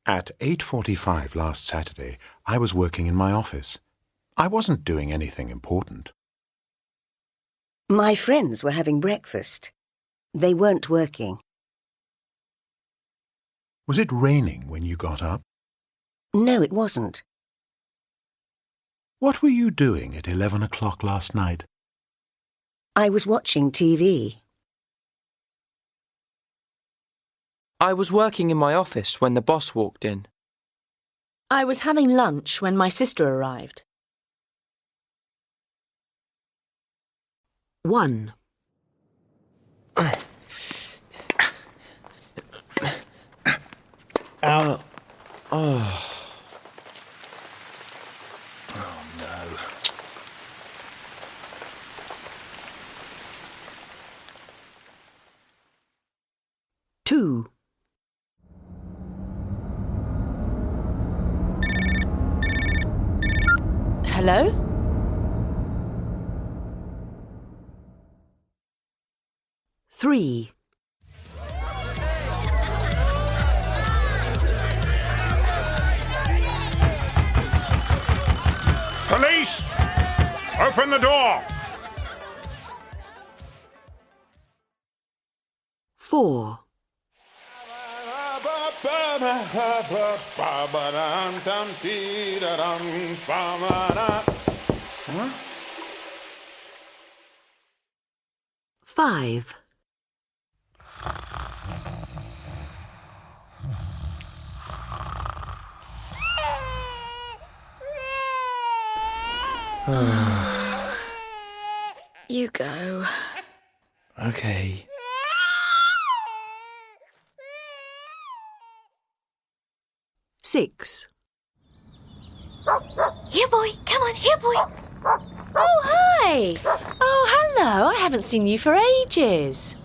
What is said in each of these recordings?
At 8:45 last Saturday, I was working in my office. I wasn't doing anything important. My friends were having breakfast. They weren't working. Was it raining when you got up? No, it wasn't. What were you doing at 11 o'clock last night? I was watching TV. I was working in my office when the boss walked in. I was having lunch when my sister arrived. 1. Oh. Oh, no. 2. Hello? 3. Police! Open the door! 4. Huh? 5. You go. Okay. 6. Here, boy. Come on, here, boy. Oh, hi. Oh, hello. I haven't seen you for ages.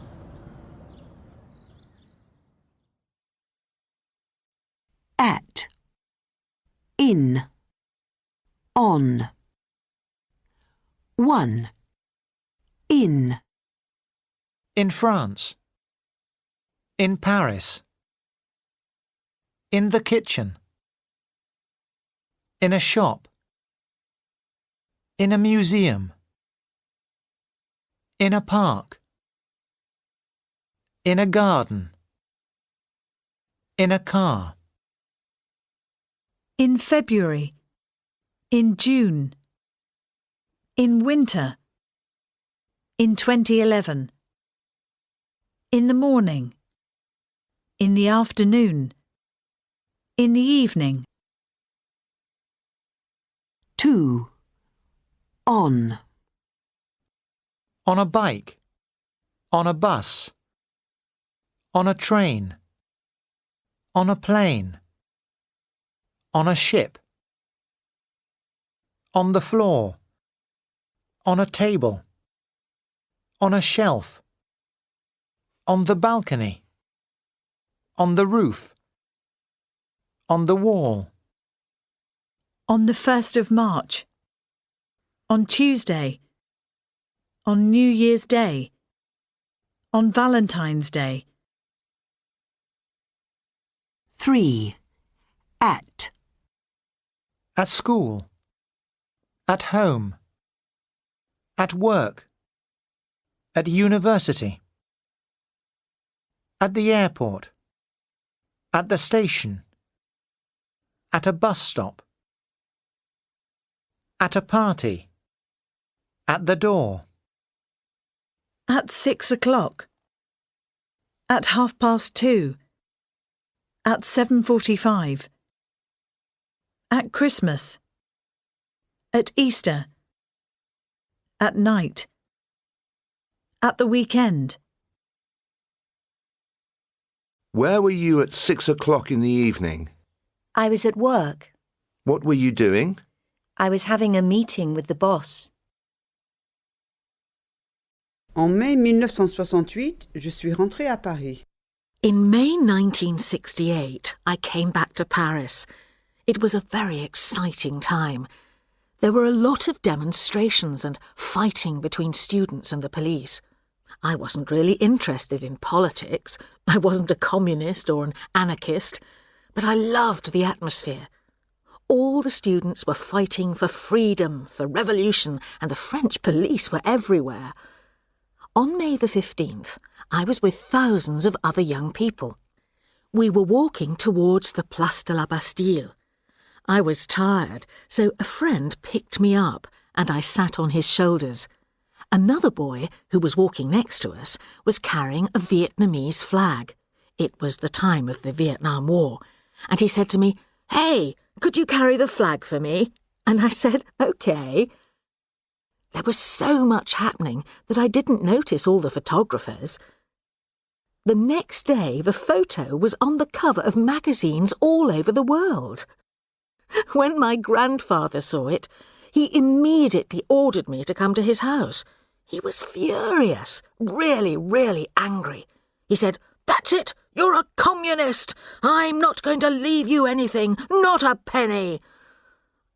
At. In. On. 1. In. In France. In Paris. In the kitchen. In a shop. In a museum. In a park. In a garden. In a car. In February. In June. In winter. In 2011. In the morning. In the afternoon. In the evening. 2. On. On a bike. On a bus. On a train. On a plane. On a ship. On the floor. On a table. On a shelf. On the balcony. On the roof. On the wall. On the 1st of March. On Tuesday. On New Year's Day. On Valentine's Day. 3. At. At school. At home. At work. At university. At the airport. At the station. At a bus stop. At a party. At the door. At 6 o'clock. At 2:30. At 7:45. At Christmas. At Easter. At night. At the weekend. Where were you at 6 o'clock in the evening? I was at work. What were you doing? I was having a meeting with the boss. En mai 1968, je suis rentrée à Paris. In May 1968, I came back to Paris. It was a very exciting time. There were a lot of demonstrations and fighting between students and the police. I wasn't really interested in politics. I wasn't a communist or an anarchist. but I loved the atmosphere. All the students were fighting for freedom, for revolution, and the French police were everywhere. On May the 15th, I was with thousands of other young people. We were walking towards the Place de la Bastille. I was tired, so a friend picked me up, and I sat on his shoulders. Another boy, who was walking next to us, was carrying a Vietnamese flag. It was the time of the Vietnam War, and he said to me, "Hey, could you carry the flag for me?" And I said, "OK." There was so much happening that I didn't notice all the photographers. The next day, the photo was on the cover of magazines all over the world. When my grandfather saw it, he immediately ordered me to come to his house. He was furious, really, really angry. He said, "That's it, you're a communist. I'm not going to leave you anything, not a penny."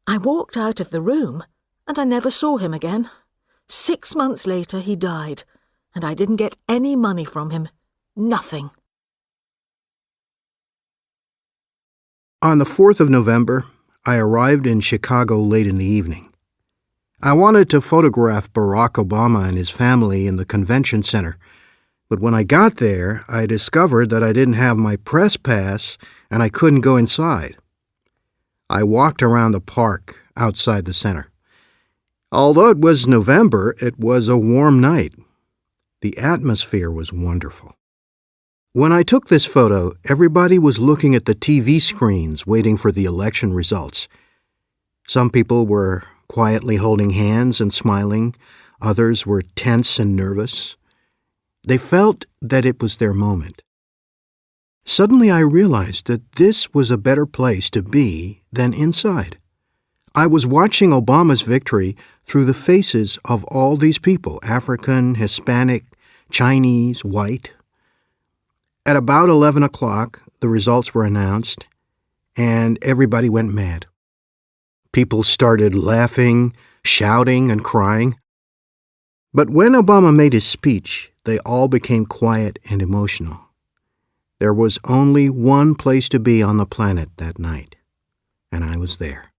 I walked out of the room, and I never saw him again. 6 months later, he died, and I didn't get any money from him. Nothing. On the 4th of November, I arrived in Chicago late in the evening. I wanted to photograph Barack Obama and his family in the convention center, but when I got there, I discovered that I didn't have my press pass and I couldn't go inside. I walked around the park outside the center. Although it was November, it was a warm night. The atmosphere was wonderful. When I took this photo, everybody was looking at the TV screens waiting for the election results. Some people were quietly holding hands and smiling. Others were tense and nervous. They felt that it was their moment. Suddenly I realized that this was a better place to be than inside. I was watching Obama's victory through the faces of all these people, African, Hispanic, Chinese, white. At about 11 o'clock, the results were announced, and everybody went mad. People started laughing, shouting, and crying. But when Obama made his speech, they all became quiet and emotional. There was only one place to be on the planet that night, and I was there.